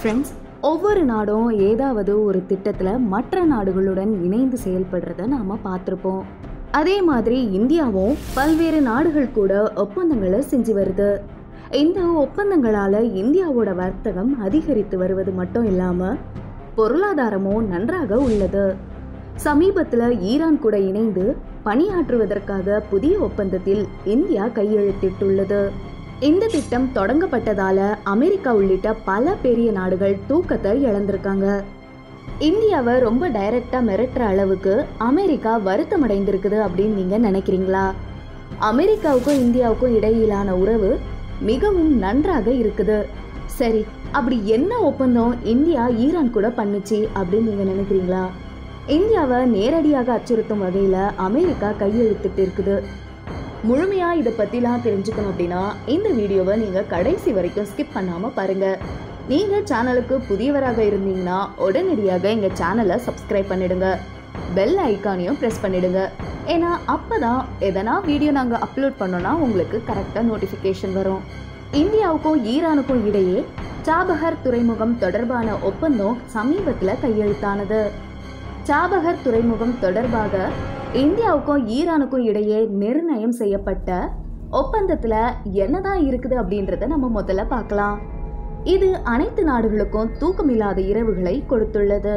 Friends, ஒவ்வொரு நாடும் ஏதாவது ஒரு திட்டத்தில் மற்ற நாடுகளுடன் இணைந்து செயல்படுறத நாம் பார்த்துருப்போம். அதே மாதிரி இந்தியாவும் பல்வேறு நாடுகள் கூட ஒப்பந்தங்களை செஞ்சு வருது. இந்த ஒப்பந்தங்களால் இந்தியாவோட வர்த்தகம் அதிகரித்து வருவது மட்டும் இல்லாமல் பொருளாதாரமும் நன்றாக உள்ளது. சமீபத்தில் ஈரான் கூட இணைந்து பணியாற்றுவதற்காக புதிய ஒப்பந்தத்தில் இந்தியா கையெழுத்திட்டுள்ளது. இந்த திட்டம் தொடங்கப்பட்டதால அமெரிக்கா உள்ளிட்ட பல பெரிய நாடுகள் தூக்கத்தை இழந்திருக்காங்க. இந்தியாவை ரொம்ப டைரக்டா மிரட்டுற அளவுக்கு அமெரிக்கா வருத்தம் அடைந்திருக்குது அப்படின்னு நீங்க நினைக்கிறீங்களா? அமெரிக்காவுக்கும் இந்தியாவுக்கும் இடையிலான உறவு மிகவும் நன்றாக இருக்குது. சரி, அப்படி என்ன ஒப்பந்தம் இந்தியா ஈரான் கூட பண்ணுச்சு அப்படின்னு நீங்க நினைக்கிறீங்களா? இந்தியாவை நேரடியாக அச்சுறுத்தும் வகையில அமெரிக்கா கையெழுத்திட்டு இருக்குது. முழுமையா இதை பத்திலாம் தெரிஞ்சுக்கணும் அப்படின்னா இந்த வீடியோவை நீங்க கடைசி வரைக்கும் ஸ்கிப் பண்ணாம பாருங்க. நீங்க சேனலுக்கு புதியவராக இருந்தீங்கன்னா உடனடியாக எங்க சேனலை சப்ஸ்கிரைப் பண்ணிடுங்க. பெல் ஐக்கானையும் பிரஸ் பண்ணிடுங்க. ஏன்னா அப்பதான் எதனா வீடியோ நாங்க அப்லோட் பண்ணோம்னா உங்களுக்கு கரெக்டா நோட்டிபிகேஷன் வரும். இந்தியாவுக்கும் ஈரானுக்கும் இடையே சாபஹர் துறைமுகம் தொடர்பான ஒப்பந்தம் சமீபத்தில் கையெழுத்தானது. சாபஹர் துறைமுகம் தொடர்பாக இந்தியாவுக்கும் ஈரானுக்கும் இடையே நிர்ணயம் செய்யப்பட்ட ஒப்பந்தத்துல என்னதான் இருக்குது அப்படின்றத நம்ம முதல்ல பார்க்கலாம். இது அனைத்து நாடுகளுக்கும் தூக்கமில்லாத இரவுகளை கொடுத்துள்ளது.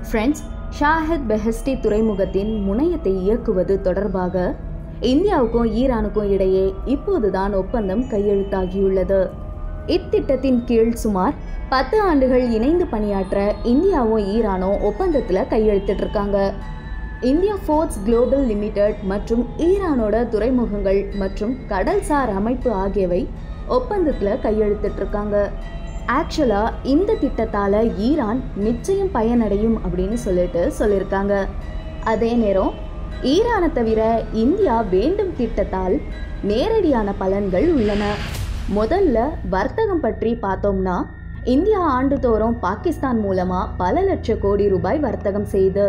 ஃப்ரெண்ட்ஸ், ஷாஹித் பெஹெஸ்டி துறைமுகத்தின் முனையத்தை இயக்குவது தொடர்பாக இந்தியாவுக்கும் ஈரானுக்கும் இடையே இப்போதுதான் ஒப்பந்தம் கையெழுத்தாகியுள்ளது. இத்திட்டத்தின் கீழ் சுமார் 10 ஆண்டுகள் இணைந்து பணியாற்ற இந்தியாவும் ஈரானும் ஒப்பந்தத்துல கையெழுத்திட்டு இருக்காங்க. இந்தியா போர்ட்ஸ் குளோபல் லிமிடெட் மற்றும் ஈரானோட துறைமுகங்கள் மற்றும் கடல்சார் அமைப்பு ஆகியவை ஒப்பந்தத்தில் கையெழுத்திட்டு இருக்காங்க. ஆக்சுவலா இந்த திட்டத்தால ஈரான் நிச்சயம் பயனடையும் அப்படின்னு சொல்லியிருக்காங்க. அதே நேரம் ஈரானை தவிர இந்தியா வேண்டும் திட்டத்தால் நேரடியான பலன்கள் உள்ளன. முதல்ல வர்த்தகம் பற்றி பார்த்தோம்னா இந்தியா ஆண்டுதோறும் பாகிஸ்தான் மூலமா பல லட்சம் கோடி ரூபாய் வர்த்தகம் செய்து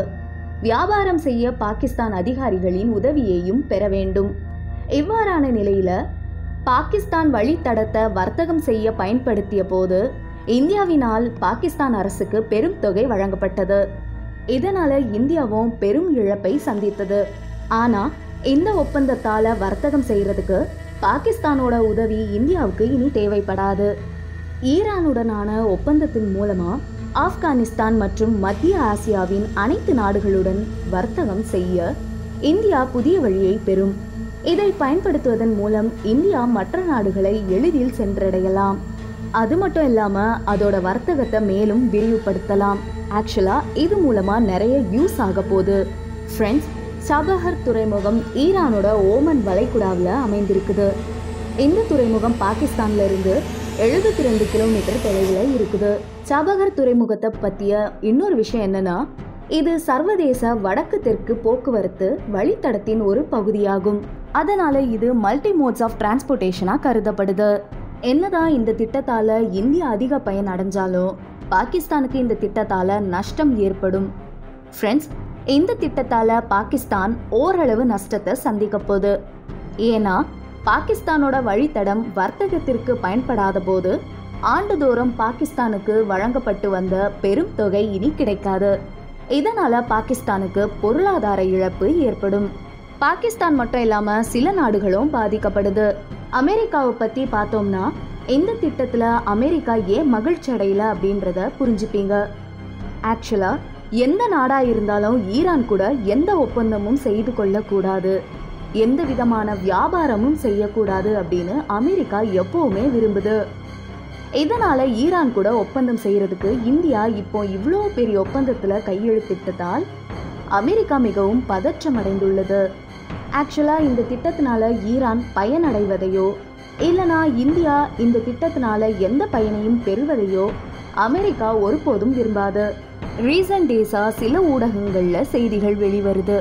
வியாபாரம் செய்ய பாகிஸ்தான் அதிகாரிகளின் உதவியையும் பெற வேண்டும். இவ்வாறான நிலையில பாகிஸ்தான் வழித்தடத்தை வர்த்தகம் செய்ய பயன்படுத்திய போது இந்தியாவினால் பாகிஸ்தான் அரசுக்கு பெரும் தொகை வழங்கப்பட்டது. இதனால இந்தியாவும் பெரும் இழப்பை சந்தித்தது. ஆனா இந்த ஒப்பந்தத்தால வர்த்தகம் செய்யறதுக்கு பாகிஸ்தானோட உதவி இந்தியாவுக்கு இனி தேவைப்படாது. ஈரானுடனான ஒப்பந்தத்தின் மூலமா ஆப்கானிஸ்தான் மற்றும் மத்திய ஆசியாவின் அனைத்து நாடுகளுடன் வர்த்தகம் செய்ய இந்தியா புதிய வழியை பெறும். இதை பயன்படுத்துவதன் மூலம் இந்தியா மற்ற நாடுகளை எளிதில் சென்றடையலாம். அது மட்டும் இல்லாம அதோட வர்த்தகத்தை மேலும் விரிவுபடுத்தலாம். ஆக்சுவலா இது மூலமா நிறைய யூஸ் ஆக போகுது. ஃப்ரெண்ட்ஸ், சாபஹர் துறைமுகம் ஈரானோட ஓமன் வளைகுடாவில் அமைந்திருக்குது. இந்த துறைமுகம் பாகிஸ்தான்ல இருந்து 72 கிலோமீட்டர் தொலைவில் இருக்குது. சாபஹர் துறைமுகத்தை பற்றிய இன்னொரு விஷயம் என்னன்னா, இது சர்வதேச வடக்கு தெற்கு போக்குவரத்து வழித்தடத்தின் ஒரு பகுதியாகும். அதனால இது மல்டி மோட்ஸ் ஆஃப் டிரான்ஸ்போர்ட்டேஷனாக கருதப்படுது. என்னதான் இந்த திட்டத்தால இந்தியா அதிக பயன் அடைஞ்சாலும் பாகிஸ்தானுக்கு இந்த திட்டத்தால நஷ்டம் ஏற்படும். ஃப்ரெண்ட்ஸ், இந்த திட்டத்தால பாகிஸ்தான் ஓரளவு நஷ்டத்தை சந்திக்க போகுது. ஏன்னா பாகிஸ்தானோட வழித்தடம் வர்த்தகத்திற்கு பயன்படாத போது ஆண்டுதோறும் பாகிஸ்தானுக்கு வழங்கப்பட்டு வந்த பெரும் தொகை இனி கிடைக்காது. இதனால பாகிஸ்தானுக்கு பொருளாதார இழப்பு ஏற்படும். பாகிஸ்தான் மட்டும் இல்லாம சில நாடுகளும் பாதிக்கப்படுது. அமெரிக்காவை பத்தி பார்த்தோம்னா இந்த திட்டத்துல அமெரிக்கா ஏன் மகிழ்ச்சி அடையல அப்படின்றத புரிஞ்சுப்பீங்க. ஆக்சுவலா எந்த நாடா இருந்தாலும் ஈரான் கூட எந்த ஒப்பந்தமும் செய்து கொள்ள கூடாது, எந்த விதமான வியாபாரமும் செய்யக்கூடாது அப்படின்னு அமெரிக்கா எப்பவுமே விரும்புது. இதனால ஈரான் கூட ஒப்பந்தம் செய்யறதுக்கு இந்தியா இப்போ இவ்வளோ பெரிய ஒப்பந்தத்துல கையெழுத்திட்டதால் அமெரிக்கா மிகவும் பதற்றம் அடைந்துள்ளது. ஆக்சுவலா இந்த திட்டத்தினால ஈரான் பயனடைவதையோ இல்லைனா இந்தியா இந்த திட்டத்தினால எந்த பயனையும் பெறுவதையோ அமெரிக்கா ஒருபோதும் விரும்பாது. ரீசன்ட் டேஸா சில ஊடகங்கள்ல செய்திகள் வெளிவருது.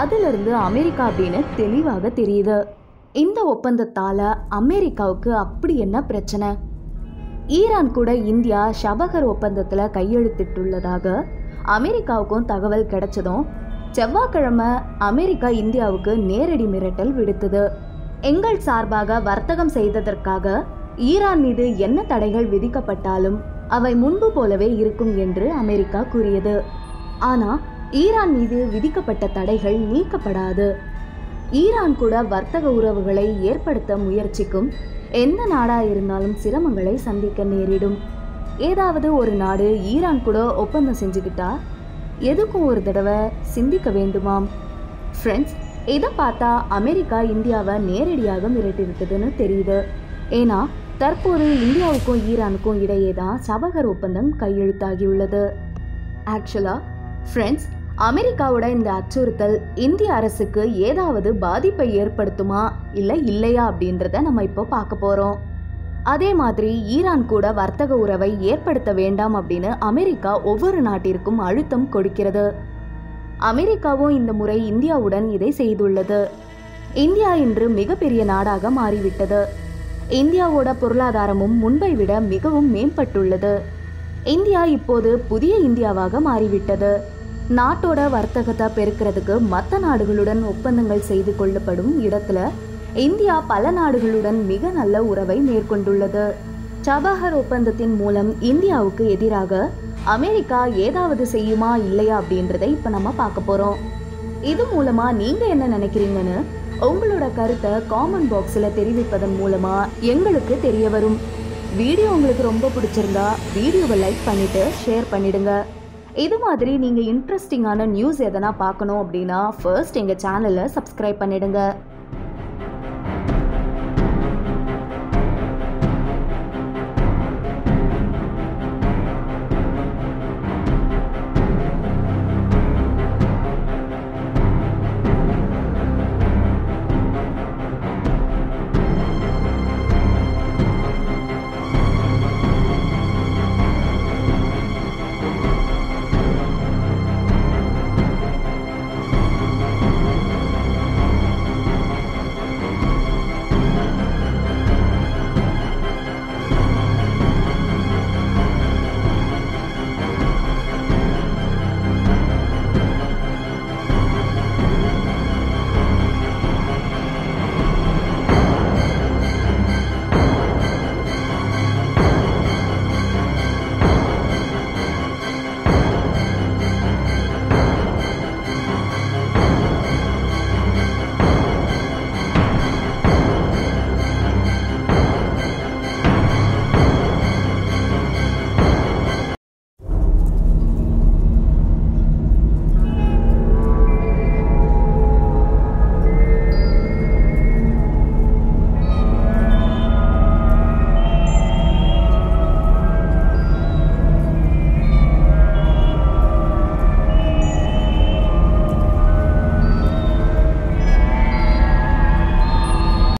அதிலிருந்து அமெரிக்கா அப்படின்னு தெளிவாக தெரியுது. இந்த ஒப்பந்தத்தால அமெரிக்காவுக்கு அப்படி என்ன பிரச்சனை? ஈரான் கூட இந்தியா ஷபஹர் ஒப்பந்தத்தில் கையெழுத்திட்டுள்ளதாக அமெரிக்காவுக்கும் தகவல் கிடைச்சதும் செவ்வாய்க்கிழமை அமெரிக்கா இந்தியாவுக்கு நேரடி மிரட்டல் விடுத்தது. எங்கள் சார்பாக வர்த்தகம் செய்ததற்காக ஈரான் மீது என்ன தடைகள் விதிக்கப்பட்டாலும் அவை முன்பு போலவே இருக்கும் என்று அமெரிக்கா கூறியது. ஆனா ஈரான் மீது விதிக்கப்பட்ட தடைகள் நீக்கப்படாது. ஈரான் கூட வர்த்தக உறவுகளை ஏற்படுத்த முயற்சிக்கும். எந்த நாடா இருந்தாலும் சிரமங்களை சந்திக்க நேரிடும். ஏதாவது ஒரு நாடு ஈரான் கூட ஒப்பந்தம் செஞ்சுக்கிட்டா எதுக்கும் ஒரு தடவை சிந்திக்க வேண்டுமாம். ஃப்ரெண்ட்ஸ், இதை பார்த்தா அமெரிக்கா இந்தியாவை நேரடியாக மிரட்டியிருக்குதுன்னு தெரியுது. ஏன்னா தற்போது இந்தியாவுக்கும் ஈரானுக்கும் இடையே தான் சபகர் ஒப்பந்தம் கையெழுத்தாகியுள்ளது. ஆக்சுவலா ஃப்ரெண்ட்ஸ், அமெரிக்காவோட இந்த அச்சுறுத்தல் இந்திய அரசுக்கு ஏதாவது பாதிப்பை ஏற்படுத்துமா இல்லையா அப்படின்றத நம்ம இப்போ பார்க்க போறோம். அதே மாதிரி ஈரான் கூட வர்த்தக உறவை ஏற்படுத்த வேண்டாம் அப்படின்னு அமெரிக்கா ஒவ்வொரு நாட்டிற்கும் அழுத்தம் கொடுக்கிறது. அமெரிக்காவும் இந்த முறை இந்தியாவுடன் இதை செய்துள்ளது. இந்தியா இன்று மிகப்பெரிய நாடாக மாறிவிட்டது. இந்தியாவோட பொருளாதாரமும் முன்பை விட மிகவும் மேம்பட்டுள்ளது. இந்தியா இப்போது புதிய இந்தியாவாக மாறிவிட்டது. நாட்டோட வர்த்தகத்தை பெருக்கிறதுக்கு மற்ற நாடுகளுடன் ஒப்பந்தங்கள் செய்து கொள்ளப்படும் இடத்துல இந்தியா பல நாடுகளுடன் மிக நல்ல உறவை மேற்கொண்டுள்ளது. சபஹர் ஒப்பந்தத்தின் மூலம் இந்தியாவுக்கு எதிராக அமெரிக்கா ஏதாவது செய்யுமா இல்லையா அப்படின்றதை இப்போ நம்ம பார்க்க போறோம். இது மூலமா நீங்க என்ன நினைக்கிறீங்கன்னு உங்களோட கருத்தை காமெண்ட் பாக்ஸில் தெரிவிப்பதன் மூலமா எங்களுக்கு தெரிய வரும். வீடியோ உங்களுக்கு ரொம்ப பிடிச்சிருந்தா வீடியோவை லைக் பண்ணிட்டு ஷேர் பண்ணிடுங்க. இது மாதிரி நீங்கள் இன்ட்ரெஸ்டிங்கான நியூஸ் எதனா பார்க்கணும் அப்படின்னா ஃபர்ஸ்ட் எங்கள் சேனலை சப்ஸ்கிரைப் பண்ணிடுங்க.